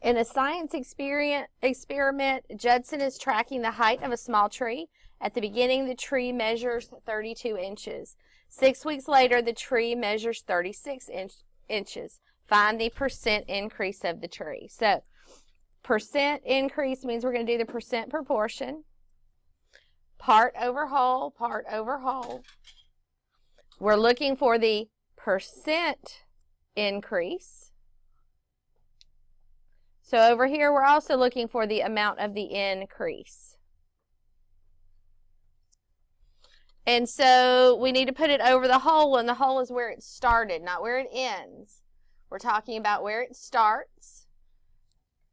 In a science experiment, Judson is tracking the height of a small tree. At the beginning, the tree measures 32 inches. 6 weeks later, the tree measures 36 inches. Find the percent increase of the tree. So, percent increase means we're going to do the percent proportion. Part over whole, part over whole. We're looking for the percent increase. So over here, we're also looking for the amount of the increase. And so we need to put it over the whole, and the whole is where it started, not where it ends. We're talking about where it starts.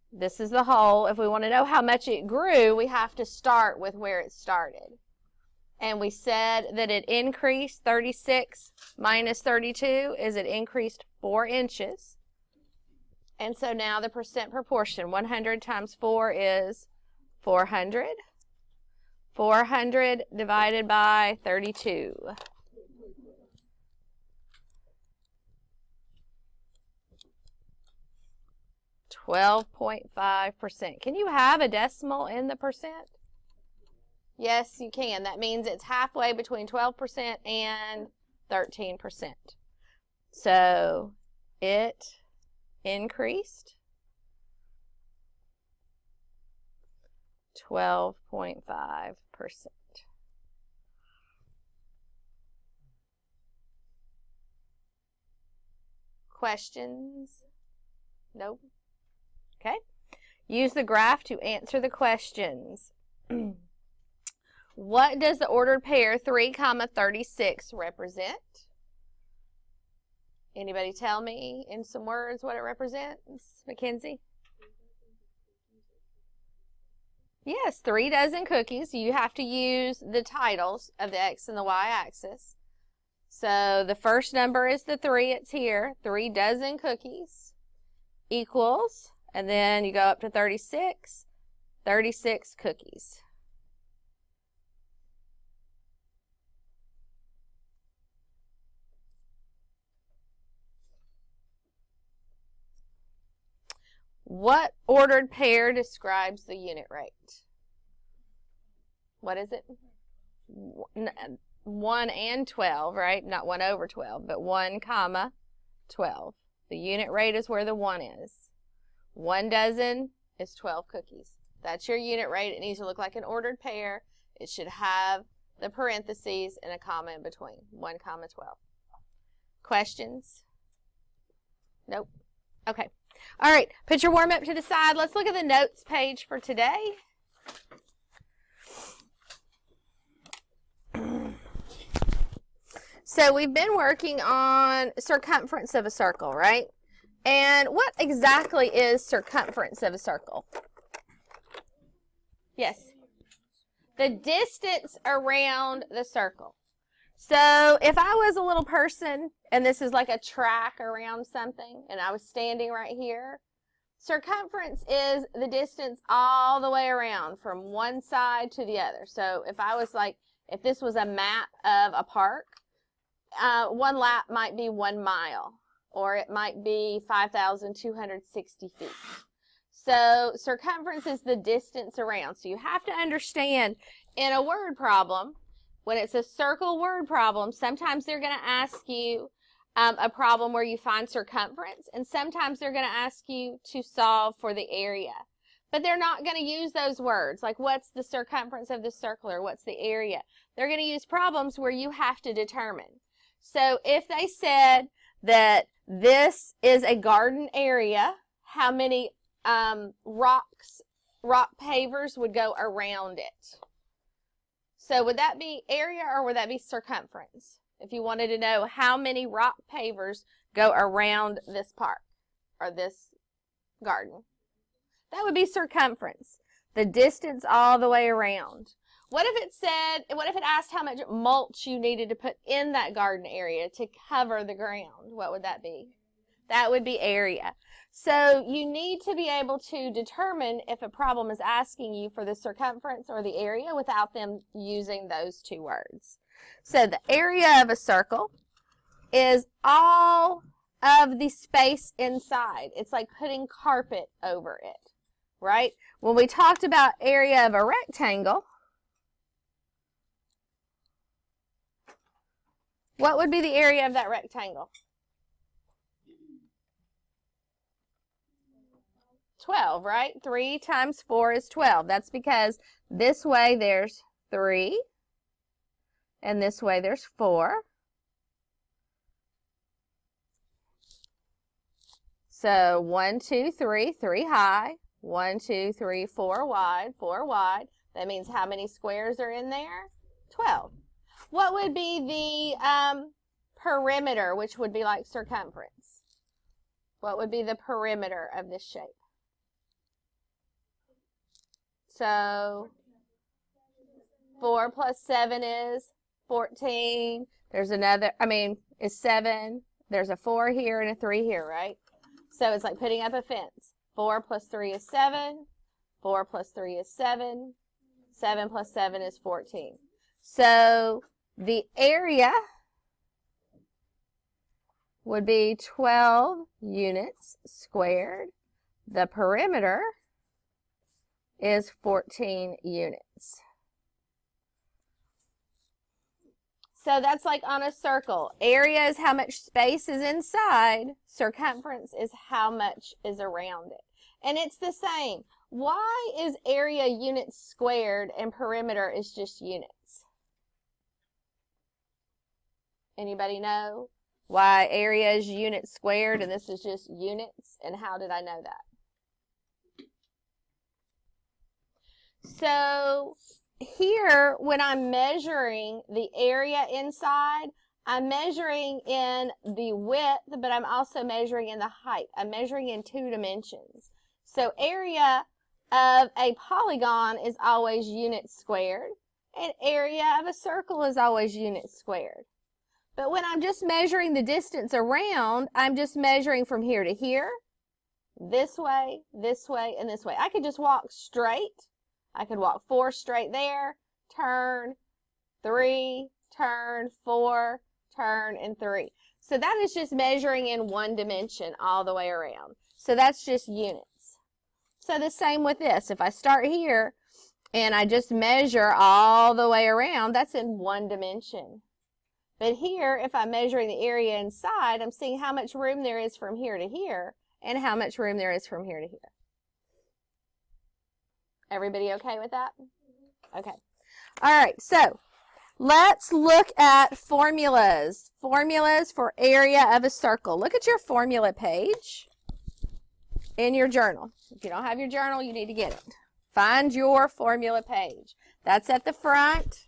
This is the whole. If we want to know how much it grew, we have to start with where it started. And we said that it increased 36 minus 32 is it increased 4 inches. And so now the percent proportion, 100 times 4 is 400. 400 divided by 32. .5%. Can you have a decimal in the percent? Yes, you can. That means it's halfway between 12% and 13%. So it increased 12.5%. Questions? Nope. Okay. Use the graph to answer the questions. What does the ordered pair 3, 36 represent? Anybody tell me in some words what it represents? Mackenzie? Yes, 3 dozen cookies. You have to use the titles of the X and the Y axis. So the first number is the 3. It's here. 3 dozen cookies equals, and then you go up to 36, 36 cookies. What ordered pair describes the unit rate? What is it? 1 and 12, right? Not 1 over 12, but 1 comma 12. The unit rate is where the 1 is. 1 dozen is 12 cookies. That's your unit rate. It needs to look like an ordered pair. It should have the parentheses and a comma in between. 1 comma 12. Questions? Nope. Okay. All right, put your warm up to the side. Let's look at the notes page for today. So we've been working on circumference of a circle, right? And what exactly is circumference of a circle? Yes. The distance around the circle. So if I was a little person, and this is like a track around something, and I was standing right here, circumference is the distance all the way around from one side to the other. So if I was like, if this was a map of a park, one lap might be 1 mile, or it might be 5,260 feet. So circumference is the distance around. So you have to understand in a word problem, when it's a circle word problem, sometimes they're going to ask you a problem where you find circumference, and sometimes they're going to ask you to solve for the area. But they're not going to use those words, like what's the circumference of the circle or what's the area. They're going to use problems where you have to determine. So if they said that this is a garden area, how many rock pavers would go around it? So would that be area or would that be circumference? If you wanted to know how many rock pavers go around this park or this garden, that would be circumference, the distance all the way around. What if it asked how much mulch you needed to put in that garden area to cover the ground? What would that be? That would be area. So you need to be able to determine if a problem is asking you for the circumference or the area without them using those two words. So the area of a circle is all of the space inside. It's like putting carpet over it, right? When we talked about area of a rectangle, what would be the area of that rectangle? 12, right? 3 times 4 is 12. That's because this way there's 3, and this way there's 4. So 1, 2, 3, 3 high. 1, 2, 3, 4 wide, 4 wide. That means how many squares are in there? 12. What would be the perimeter, which would be like circumference? What would be the perimeter of this shape? So 4 plus 7 is 14. There's another, is 7. There's a 4 here and a 3 here, right? So it's like putting up a fence. 4 plus 3 is 7. 4 plus 3 is 7. 7 plus 7 is 14. So the area would be 12 units squared. The perimeter is 14 units. So that's like on a circle. Area is how much space is inside. Circumference is how much is around it. And it's the same. Why is area units squared and perimeter is just units? Anybody know why area is units squared and this is just units? And how did I know that? So here, when I'm measuring the area inside, I'm measuring in the width, but I'm also measuring in the height. I'm measuring in 2 dimensions. So area of a polygon is always units squared, and area of a circle is always units squared. But when I'm just measuring the distance around, I'm just measuring from here to here, this way, and this way. I could just walk straight. I could walk 4 straight there, turn, 3, turn, 4, turn, and 3. So that is just measuring in 1 dimension all the way around. So that's just units. So the same with this. If I start here and I just measure all the way around, that's in 1 dimension. But here, if I'm measuring the area inside, I'm seeing how much room there is from here to here and how much room there is from here to here. Everybody okay with that? Okay. All right, so let's look at formulas. Formulas for area of a circle. Look at your formula page in your journal. If you don't have your journal, you need to get it. Find your formula page. That's at the front.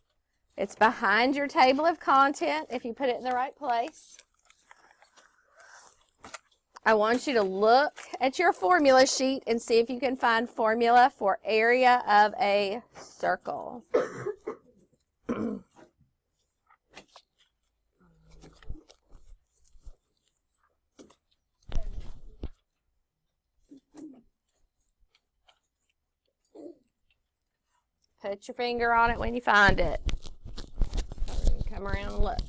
It's behind your table of content if you put it in the right place. I want you to look at your formula sheet and see if you can find formula for area of a circle. Put your finger on it when you find it. Come around and look.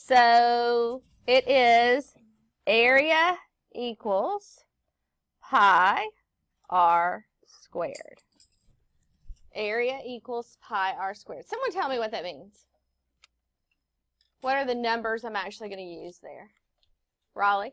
So it is area equals pi r squared. Area equals pi r squared. Someone tell me what that means. What are the numbers I'm actually going to use there? Raleigh?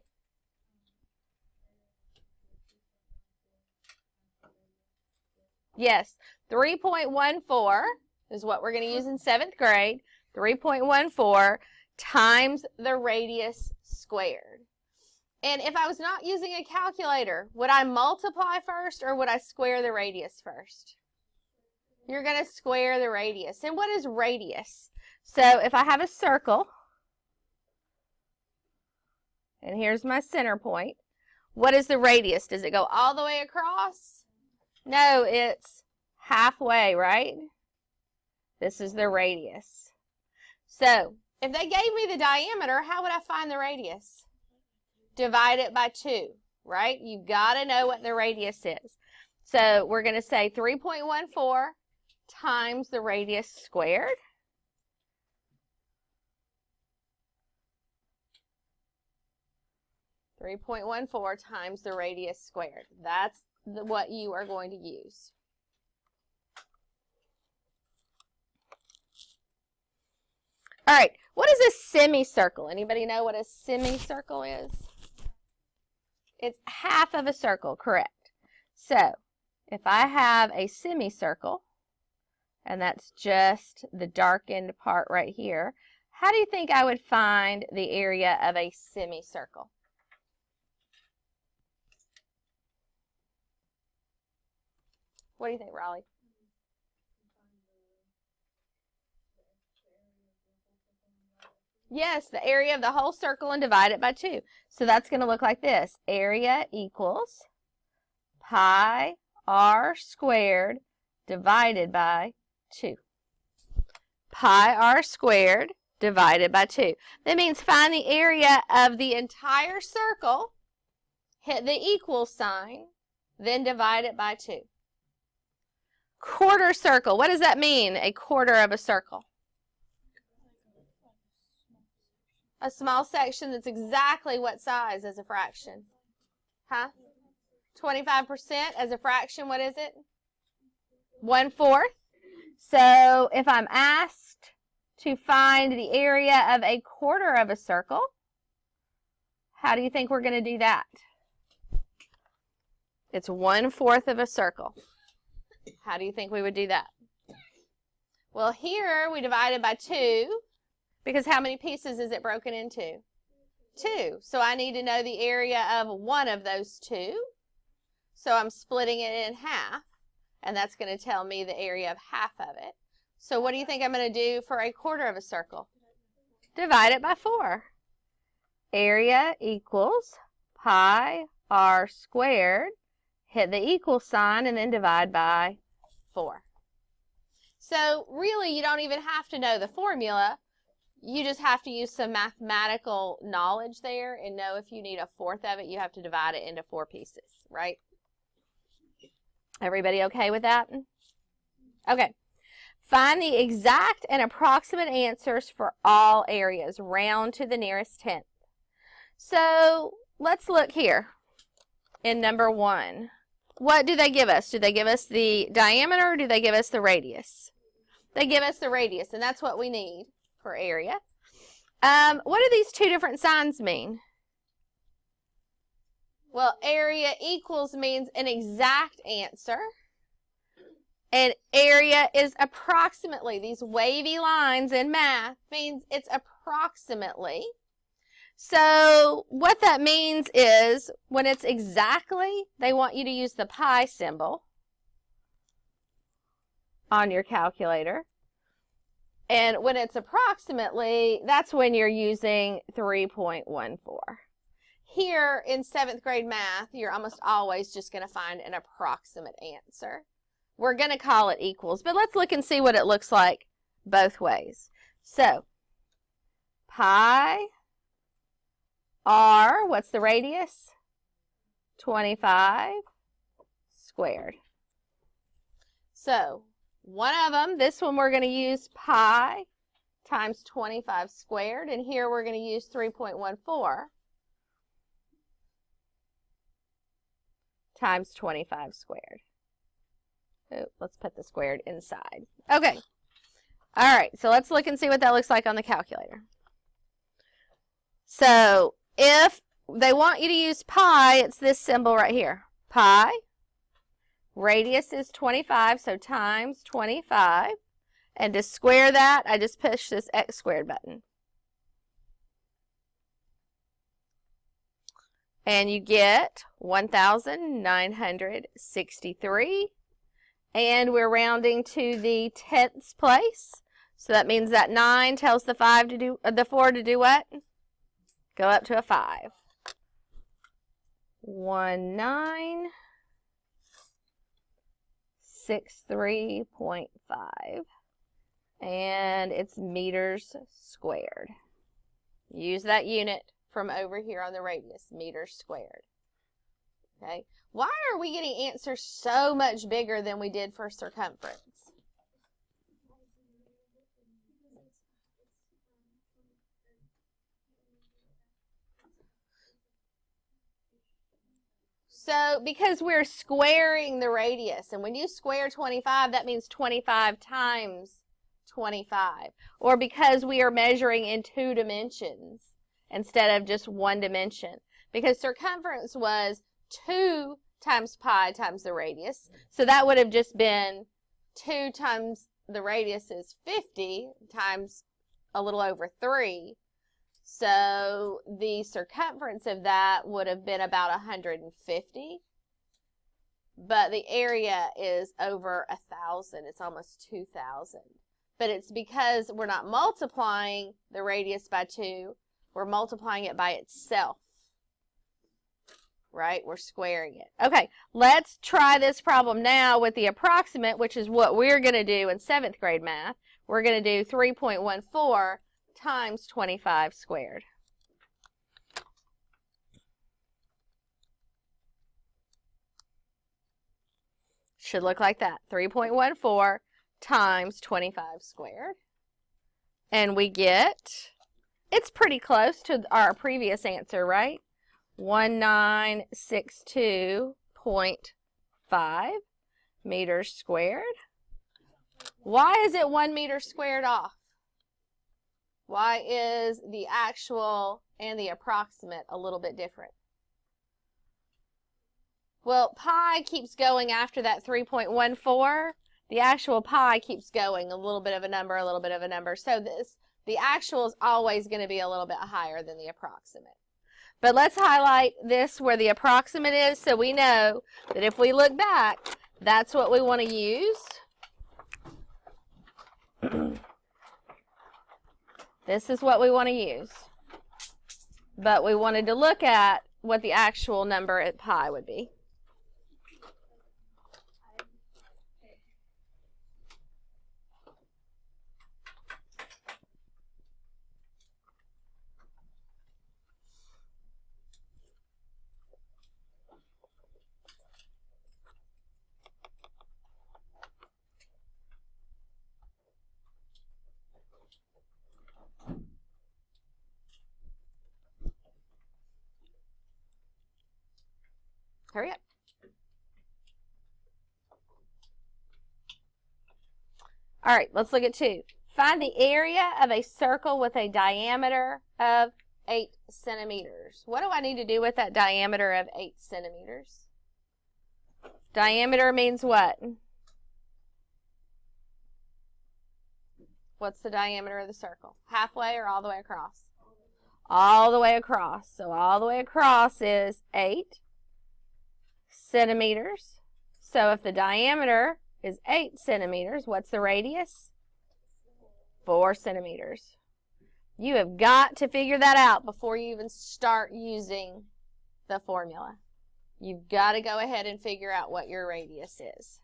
Yes, 3.14 is what we're going to use in 7th grade. 3.14 times the radius squared. And if I was not using a calculator, would I multiply first or would I square the radius first? You're going to square the radius. And what is radius? So if I have a circle, and here's my center point, what is the radius? Does it go all the way across? No, it's halfway, right? This is the radius. So if they gave me the diameter, how would I find the radius? Divide it by 2, right? You've got to know what the radius is. So we're going to say 3.14 times the radius squared. 3.14 times the radius squared. That's what you are going to use. All right, what is a semicircle? Anybody know what a semicircle is? It's half of a circle, correct. So, if I have a semicircle, and that's just the darkened part right here, how do you think I would find the area of a semicircle? What do you think, Raleigh? Yes, the area of the whole circle and divide it by 2. So that's going to look like this. Area equals pi r squared divided by 2. Pi r squared divided by 2. That means find the area of the entire circle, hit the equal sign, then divide it by 2. Quarter circle. What does that mean, a quarter of a circle? A small section that's exactly what size as a fraction? Huh? 25% as a fraction, what is it? 1/4. So if I'm asked to find the area of a quarter of a circle, how do you think we're going to do that? It's 1/4 of a circle. How do you think we would do that? Well, here we divided by 2, because how many pieces is it broken into? 2. So I need to know the area of one of those 2. So I'm splitting it in half, and that's going to tell me the area of half of it. So what do you think I'm going to do for a quarter of a circle? Divide it by 4. Area equals pi r squared. Hit the equal sign and then divide by 4. So really you don't even have to know the formula. You just have to use some mathematical knowledge there and know if you need 1/4 of it, you have to divide it into 4 pieces, right? Everybody okay with that? Okay. Find the exact and approximate answers for all areas. Round to the nearest tenth. So let's look here in number 1. What do they give us? Do they give us the diameter or do they give us the radius? They give us the radius, and that's what we need for area. What do these 2 different signs mean? Well, area equals means an exact answer. And area is approximately. These wavy lines in math means it's approximately. So what that means is when it's exactly, they want you to use the pi symbol on your calculator. And when it's approximately, that's when you're using 3.14. Here in 7th grade math, you're almost always just going to find an approximate answer. We're going to call it equals, but let's look and see what it looks like both ways. So, pi r, what's the radius? 25 squared. So, one of them, this one we're going to use pi times 25 squared, and here we're going to use 3.14 times 25 squared. Oh, let's put the squared inside. Okay. All right, so let's look and see what that looks like on the calculator. So, if they want you to use pi, it's this symbol right here. Pi. Radius is 25, so times 25. And to square that, I just push this x squared button. And you get 1,963. And we're rounding to the 10th place. So that means that 9 tells the 4 to do what? Go up to a 5. 1963.5. And it's meters squared. Use that unit from over here on the radius, meters squared. Okay. Why are we getting answers so much bigger than we did for circumference? So because we're squaring the radius, and when you square 25, that means 25 times 25. Or because we are measuring in 2 dimensions instead of just 1 dimension. Because circumference was 2 times pi times the radius. So that would have just been 2 times the radius is 50 times a little over 3. So the circumference of that would have been about 150. But the area is over 1,000. It's almost 2,000. But it's because we're not multiplying the radius by 2. We're multiplying it by itself. Right? We're squaring it. Okay, let's try this problem now with the approximate, which is what we're going to do in 7th grade math. We're going to do 3.14 times 25 squared. Should look like that. 3.14 times 25 squared. And we get, it's pretty close to our previous answer, right? 1962.5 meters squared. Why is it 1 meter squared off? Why is the actual and the approximate a little bit different? Well, pi keeps going after that 3.14. The actual pi keeps going a little bit of a number, a little bit of a number. So the actual is always going to be a little bit higher than the approximate. But let's highlight this where the approximate is so we know that if we look back, that's what we want to use. This is what we want to use. But we wanted to look at what the actual number at pi would be. Hurry up. All right, let's look at 2. Find the area of a circle with a diameter of 8 centimeters. What do I need to do with that diameter of 8 centimeters? Diameter means what? What's the diameter of the circle? Halfway or all the way across? All the way across. So all the way across is 8 centimeters. So if the diameter is 8 centimeters, what's the radius? 4 centimeters. You have got to figure that out before you even start using the formula. You've got to go ahead and figure out what your radius is.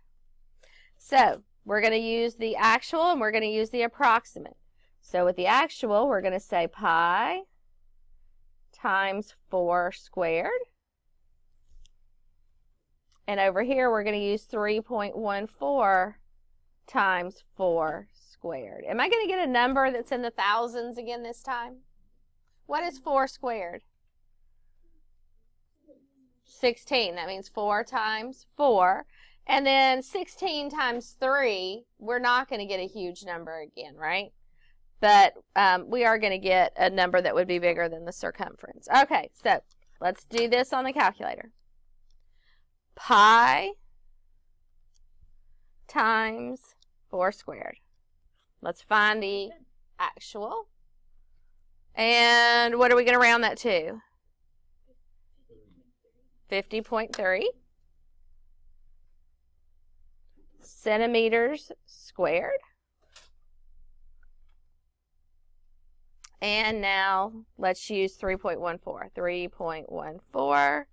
So we're going to use the actual and we're going to use the approximate. So with the actual, we're going to say pi times 4 squared. And over here, we're going to use 3.14 times 4 squared. Am I going to get a number that's in the thousands again this time? What is 4 squared? 16. That means 4 times 4. And then 16 times 3, we're not going to get a huge number again, right? But we are going to get a number that would be bigger than the circumference. Okay, so let's do this on the calculator. Pi times 4 squared. Let's find the actual. And what are we going to round that to? 50.3 centimeters squared. And now let's use 3.14. 3.14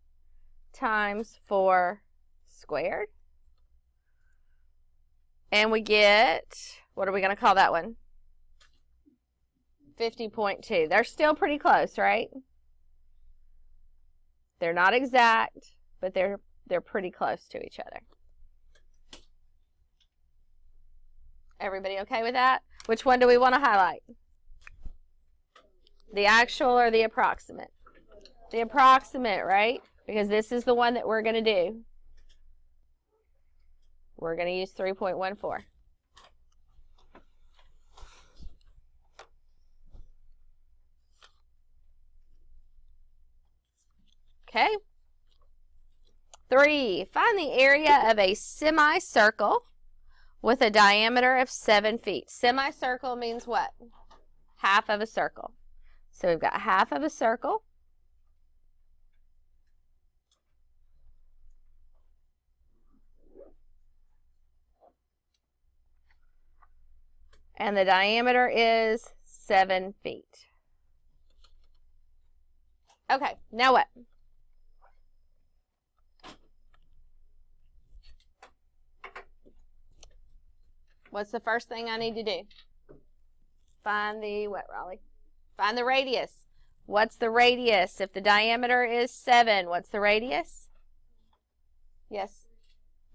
times 4 squared. And we get, what are we going to call that one? 50.2. They're still pretty close, right? They're not exact, but they're pretty close to each other. Everybody okay with that? Which one do we want to highlight? The actual or the approximate? The approximate, right? because this is the one that we're going to do. We're going to use 3.14. Okay. 3, find the area of a semicircle with a diameter of 7 feet. Semicircle means what? Half of a circle. So we've got half of a circle. And the diameter is 7 feet. Okay, now what? What's the first thing I need to do? Find the what, Raleigh? Find the radius. What's the radius? If the diameter is 7, what's the radius? Yes,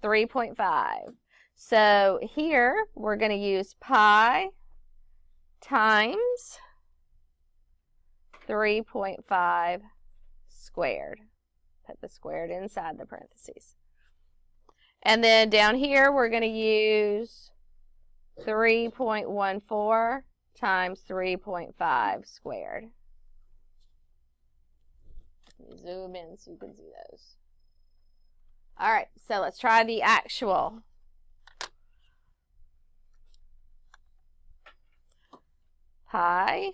3.5. So here we're going to use pi times 3.5 squared. Put the squared inside the parentheses. And then down here we're going to use 3.14 times 3.5 squared. Let me zoom in so you can see those. All right, so let's try the actual. Pi. I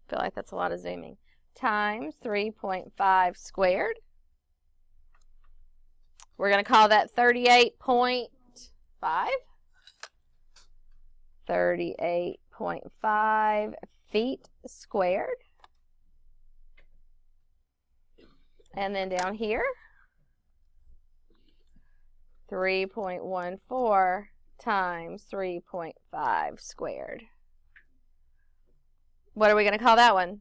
feel like that's a lot of zooming. Times 3.5 squared. We're going to call that 38.5. 38.5 feet squared. And then down here, 3.14 times 3.5 squared. What are we going to call that one?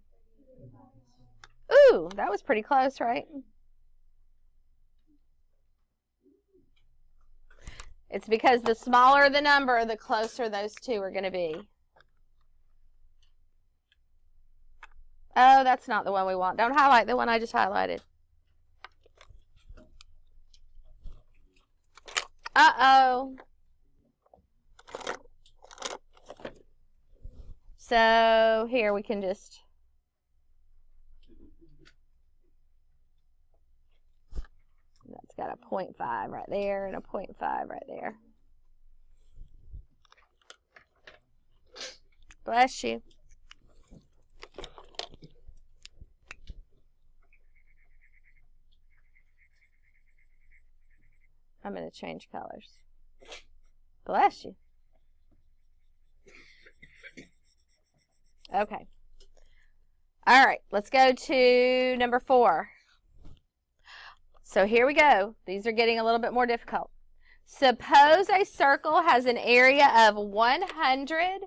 Ooh, that was pretty close, right? It's because the smaller the number, the closer those two are going to be. Oh, that's not the one we want. Don't highlight the one I just highlighted. Uh-oh. So here we can just that's got a 0.5 right there and a 0.5 right there. Bless you. I'm going to change colors. Bless you. Okay. All right, let's go to number 4. So here we go. These are getting a little bit more difficult. Suppose a circle has an area of 100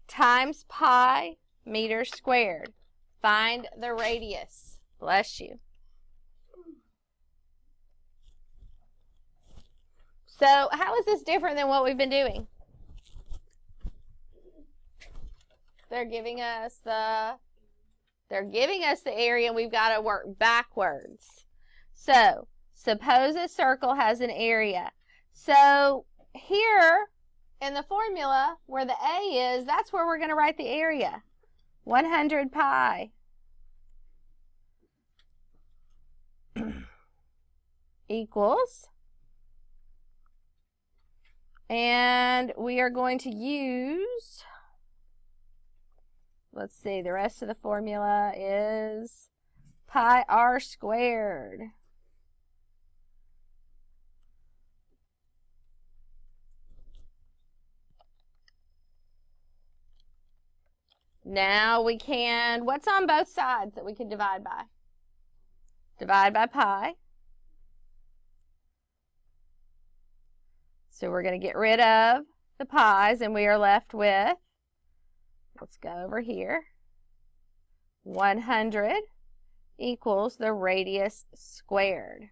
times pi meters squared. Find the radius. Bless you. So how is this different than what we've been doing? They're giving us the area, and we've got to work backwards. So, suppose a circle has an area. So, here in the formula where the A is, that's where we're going to write the area. 100 pi equals, and we are going to use, let's see, the rest of the formula is pi r squared. Now we can, what's on both sides that we can divide by? Divide by pi. So we're going to get rid of the pi's, and we are left with, let's go over here, 100 equals the radius squared.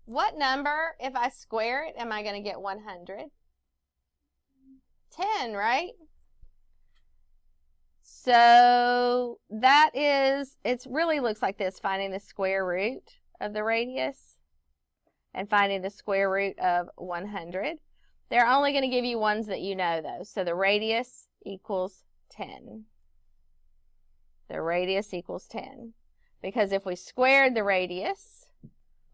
What number, if I square it, am I going to get 100? 10, right? So that is, it really looks like this, finding the square root of the radius and finding the square root of 100. They're only going to give you ones that you know, though. So the radius equals 10. The radius equals 10. Because if we squared the radius,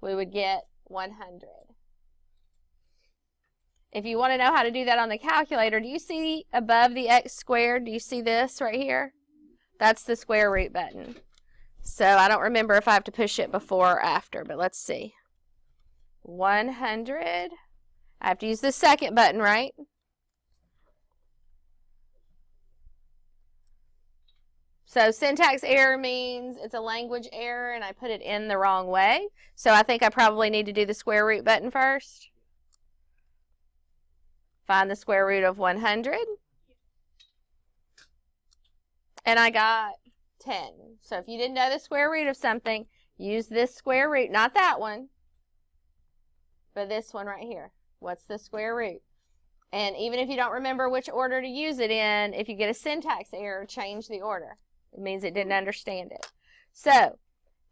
we would get 100. If you want to know how to do that on the calculator, do you see above the x squared, do you see this right here? That's the square root button. So I don't remember if I have to push it before or after, but let's see. 100. I have to use the second button, right? So syntax error means it's a language error and I put it in the wrong way. So I think I probably need to do the square root button first. Find the square root of 100. And I got 10. So if you didn't know the square root of something, use this square root, not that one, but this one right here. What's the square root? And even if you don't remember which order to use it in, if you get a syntax error, change the order. It means it didn't understand it. So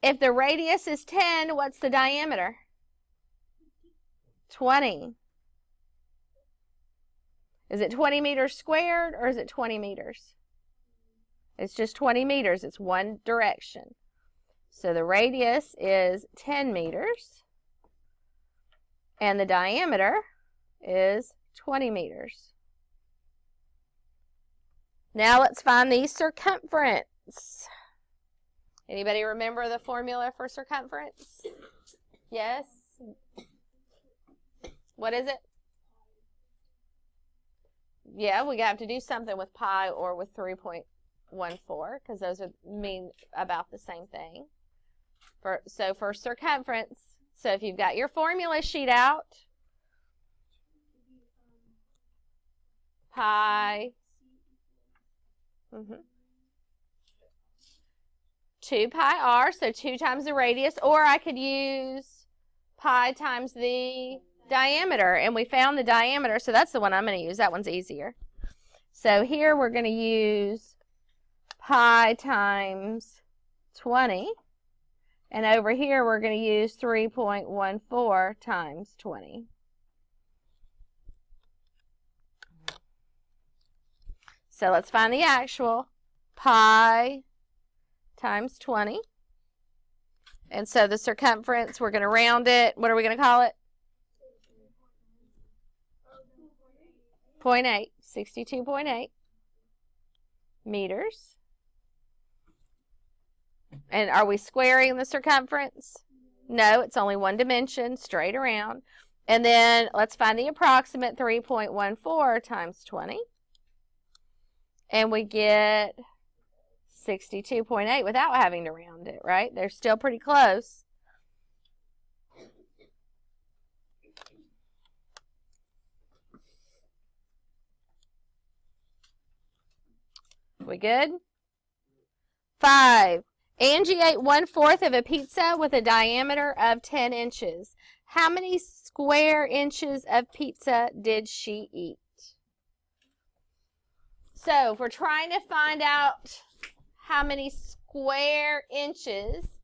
if the radius is 10, what's the diameter? 20. Is it 20 meters squared or is it 20 meters? It's just 20 meters. It's one direction. So the radius is 10 meters and the diameter is 20 meters. Now let's find the circumference. Anybody remember the formula for circumference? Yes? What is it? Yeah, we have to do something with pi or with 3.14 because those mean about the same thing. So for circumference, so if you've got your formula sheet out, pi 2 pi r, so 2 times the radius, or I could use pi times the diameter, and we found the diameter, so that's the one I'm going to use. That one's easier. So here we're going to use pi times 20, and over here we're going to use 3.14 times 20. So let's find the actual. Pi times 20. And so the circumference, we're going to round it. What are we going to call it? 0.8, 62.8 meters. And are we squaring the circumference? No, it's only one dimension, straight around. And then let's find the approximate 3.14 times 20. And we get 62.8 without having to round it, right? They're still pretty close. We good? 5. Angie ate 1/4 of a pizza with a diameter of 10 inches. How many square inches of pizza did she eat? So if we're trying to find out how many square inches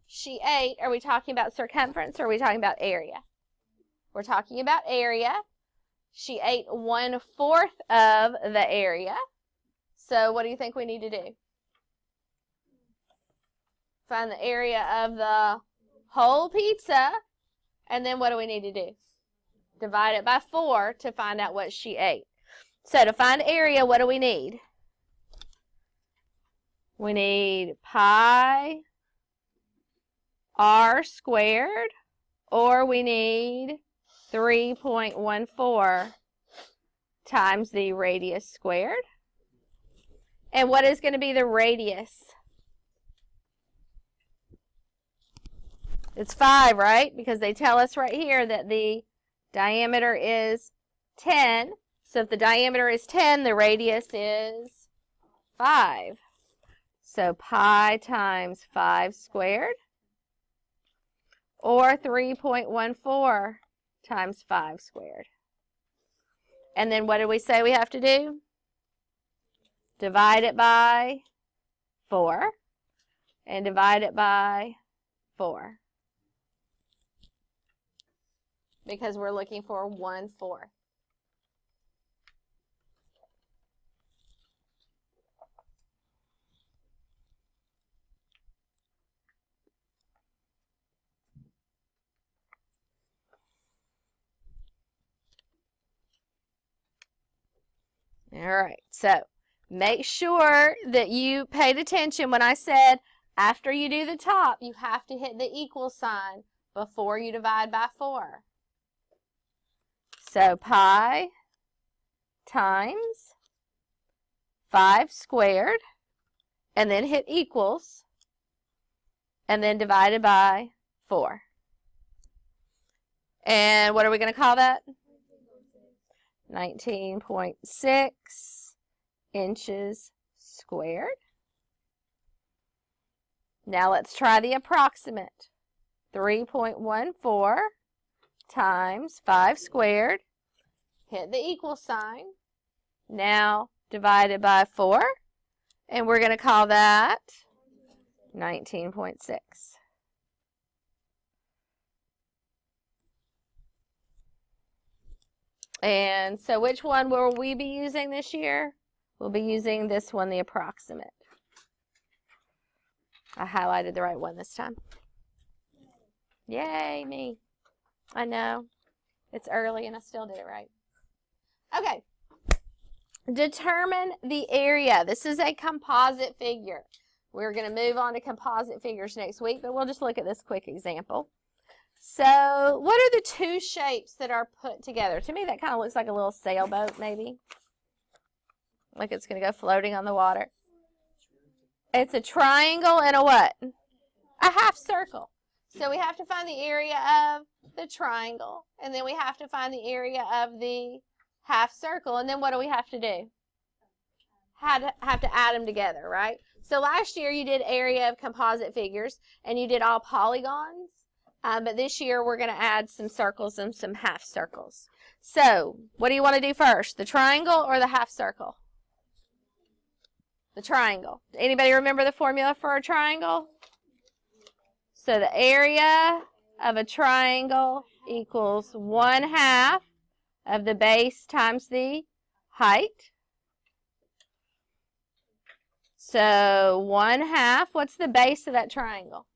she ate, are we talking about circumference or are we talking about area? We're talking about area. She ate 1/4 of the area. So what do you think we need to do? Find the area of the whole pizza. And then what do we need to do? Divide it by 4 to find out what she ate. So to find area, what do we need? We need pi r squared, or we need 3.14 times the radius squared. And what is going to be the radius? It's 5, right? Because they tell us right here that the diameter is 10. So if the diameter is 10, the radius is 5. So pi times 5 squared, or 3.14 times 5 squared. And then what did we say we have to do? divide it by 4, and divide it by 4. Because we're looking for 1/4. All right, so make sure that you paid attention when I said after you do the top, you have to hit the equal sign before you divide by 4. So pi times 5 squared, and then hit equals, and then divided by 4. And what are we going to call that? 19.6 inches squared. Now let's try the approximate. 3.14 times 5 squared. Hit the equal sign. Now divided by 4. And we're going to call that 19.6. And so which one will we be using this year? We'll be using this one, the approximate. I highlighted the right one this time. Yay, me. I know. It's early and I still did it right. Okay. Determine the area. This is a composite figure. We're going to move on to composite figures next week, but we'll just look at this quick example. So what are the two shapes that are put together? To me, that kind of looks like a little sailboat, maybe. Like it's going to go floating on the water. It's a triangle and a what? A half circle. So we have to find the area of the triangle, and then we have to find the area of the half circle, and then what do we have to do? Have to add them together, right? So last year you did area of composite figures, and you did all polygons. But this year we're going to add some circles and some half circles. So what do you want to do first, the triangle or the half circle? The triangle. Anybody remember the formula for a triangle? So the area of a triangle equals 1/2 of the base times the height. So 1/2, what's the base of that triangle?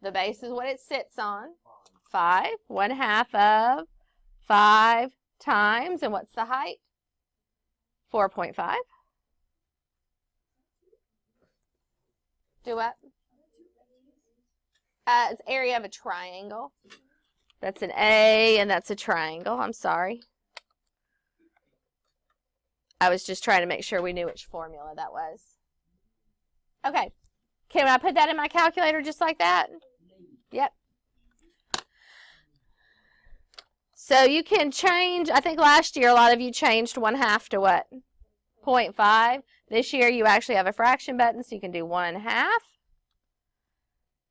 The base is what it sits on. 5. 1/2 of 5 times, and what's the height? 4.5. Do what? It's area of a triangle. That's an A, and that's a triangle. I'm sorry. I was just trying to make sure we knew which formula that was. Okay. Can I put that in my calculator just like that? Yep. So you can change, I think last year a lot of you changed 1/2 to what? 0.5. This year you actually have a fraction button, so you can do 1/2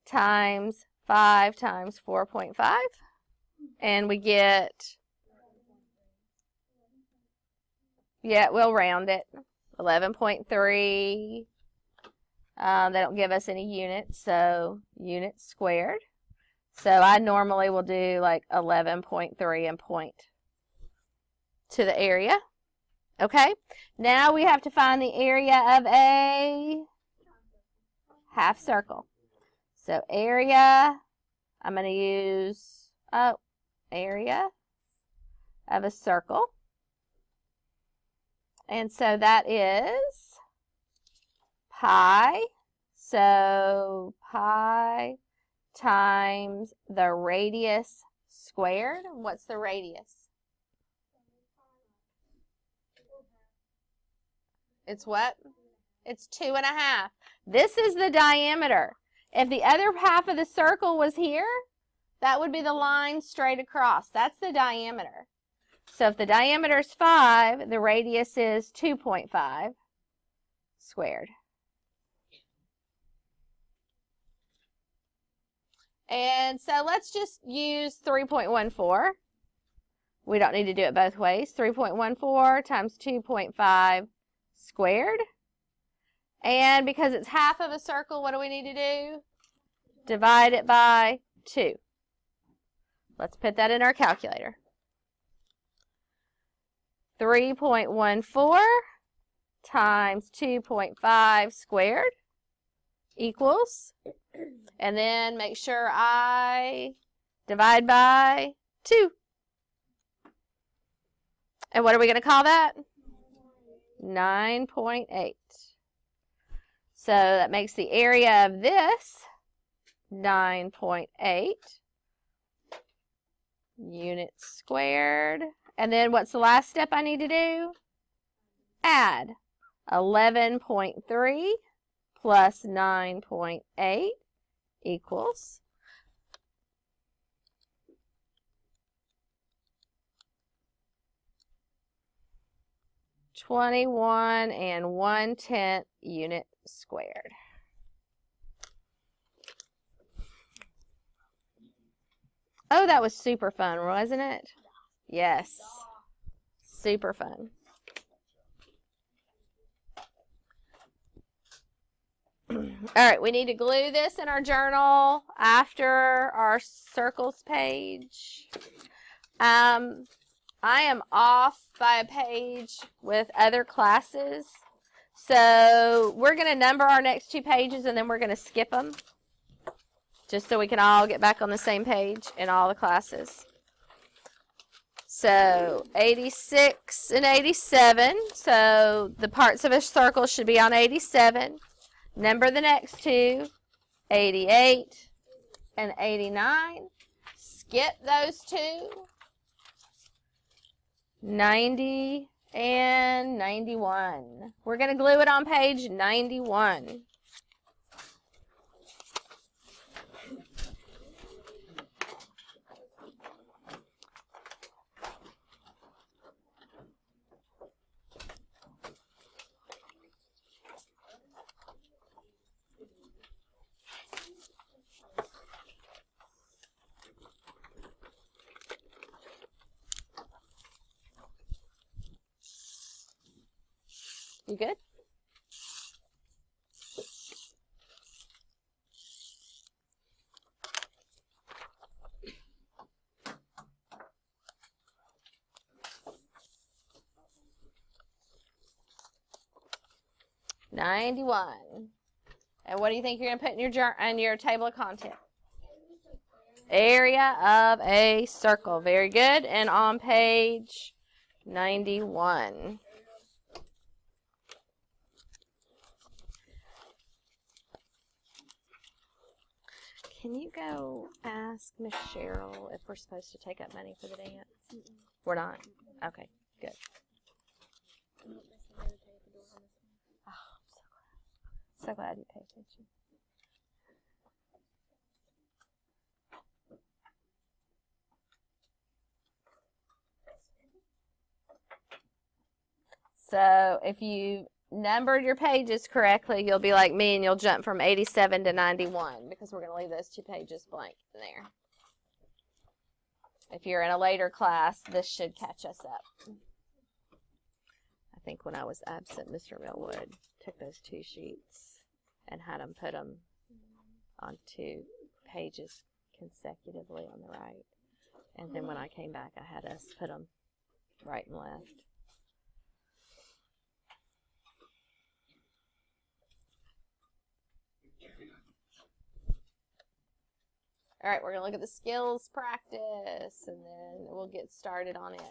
times 5 times 4.5. And we get, yeah, we'll round it, 11.3. They don't give us any units, so units squared. So I normally will do like 11.3 and point to the area. Okay, now we have to find the area of a half circle. So area, I'm going to use, area of a circle. And so that is pi. So pi times the radius squared. What's the radius? It's what? It's 2.5. This is the diameter. If the other half of the circle was here, that would be the line straight across. That's the diameter. So if the diameter is 5, the radius is 2.5 squared. And so let's just use 3.14. We don't need to do it both ways. 3.14 times 2.5 squared. And because it's half of a circle, what do we need to do? Divide it by 2. Let's put that in our calculator. 3.14 times 2.5 squared equals, and then make sure I divide by 2. And what are we going to call that? 9.8. So that makes the area of this 9.8 units squared. And then what's the last step I need to do? Add 11.3 plus 9.8 equals 21 1/10 units squared. Oh, that was super fun, wasn't it? Yes. Super fun. All right, we need to glue this in our journal after our circles page. I am off by a page with other classes. So we're going to number our next 2 pages and then we're going to skip them. Just so we can all get back on the same page in all the classes. So 86 and 87. So the parts of a circle should be on 87. Number the next 2. 88 and 89. Skip those 2. 90 and 91. We're going to glue it on page 91. You good? $91. And what do you think you're going to put in your table of content? Area of a circle. Very good. And on page 91. Can you go ask Miss Cheryl if we're supposed to take up money for the dance? We're not? Okay, good. Oh, I'm so glad you paid attention. So if you numbered your pages correctly, you'll be like me and you'll jump from 87 to 91 because we're going to leave those 2 pages blank in there. If you're in a later class, this should catch us up. I think when I was absent, Mr. Millwood took those 2 sheets and had them put them on 2 pages consecutively on the right. And then when I came back, I had us put them right and left. All right, we're going to look at the skills practice, and then we'll get started on it.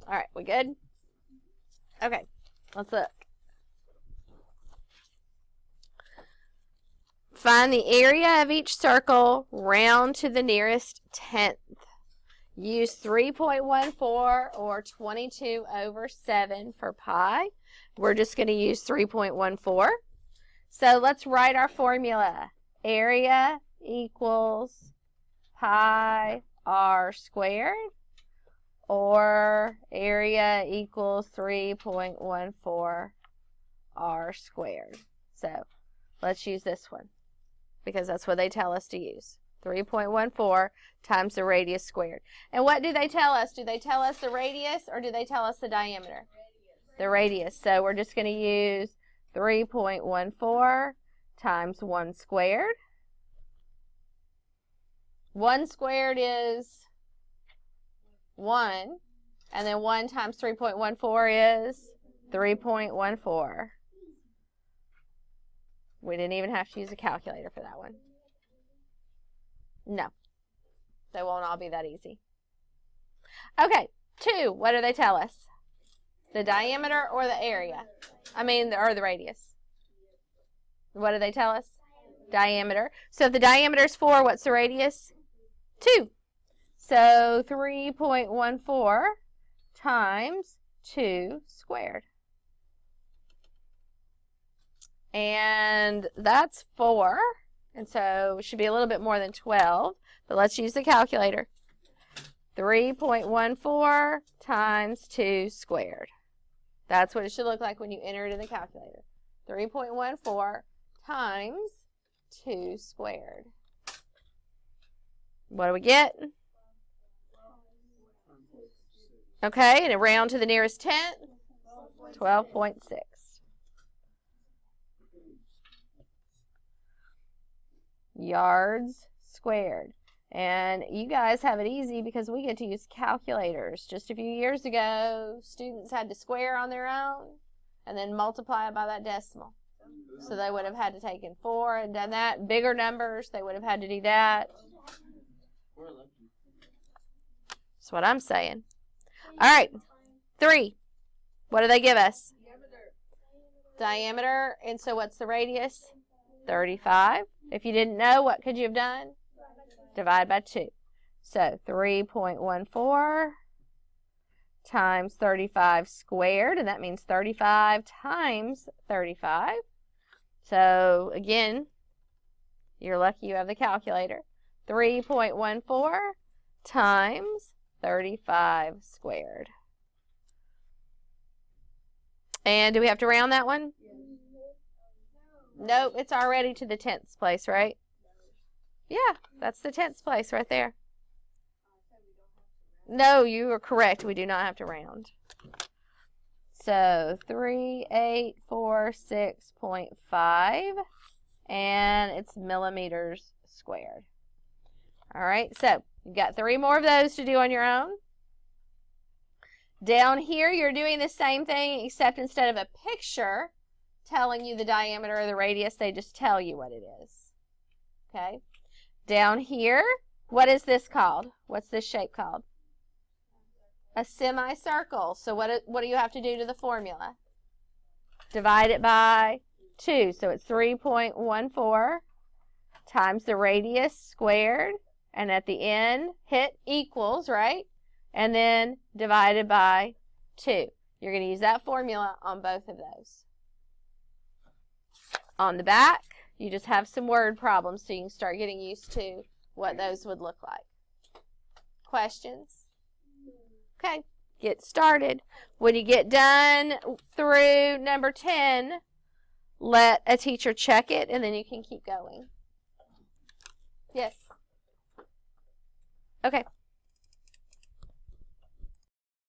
All right, we good? Okay, let's look. Find the area of each circle, round to the nearest tenth. Use 3.14 or 22/7 for pi. We're just going to use 3.14. So let's write our formula. Area equals pi r squared, or area equals 3.14 r squared. So let's use this one, because that's what they tell us to use. 3.14 times the radius squared. And what do they tell us? Do they tell us the radius, or do they tell us the diameter? The radius. So we're just going to use 3.14 times 1 squared. 1 squared is 1. And then 1 times 3.14 is 3.14. We didn't even have to use a calculator for that one. No. They won't all be that easy. Okay, 2. What do they tell us? The diameter or the area? Or the radius. What do they tell us? Diameter. So if the diameter is 4, what's the radius? 2. So 3.14 times 2 squared. And that's 4. And so it should be a little bit more than 12. But let's use the calculator. 3.14 times 2 squared. That's what it should look like when you enter it in the calculator. 3.14 times 2 squared. What do we get? Okay, and round to the nearest tenth, 12.6. Yards squared. And you guys have it easy because we get to use calculators. Just a few years ago, students had to square on their own and then multiply it by that decimal. So they would have had to take in 4 and done that. Bigger numbers, they would have had to do that. That's what I'm saying. All right, 3. What do they give us? Diameter. And so what's the radius? 35. If you didn't know, what could you have done? Divide by 2. So 3.14 times 35 squared, and that means 35 times 35. So again, you're lucky you have the calculator. 3.14 times 35 squared. And do we have to round that one? Nope, it's already to the 10th place, right? Yeah, that's the 10th place right there. No, you are correct. We do not have to round. So 3846.5, and it's millimeters squared. All right, so you've got 3 more of those to do on your own. Down here, you're doing the same thing, except instead of a picture telling you the diameter or the radius, they just tell you what it is. Okay. Down here, what is this called? What's this shape called? A semicircle. So what do you have to do to the formula? Divide it by 2. So it's 3.14 times the radius squared. And at the end, hit equals, right? And then divided by 2. You're going to use that formula on both of those. On the back, you just have some word problems so you can start getting used to what those would look like. Questions? Okay, get started. When you get done through number 10, let a teacher check it, and then you can keep going. Yes? Okay.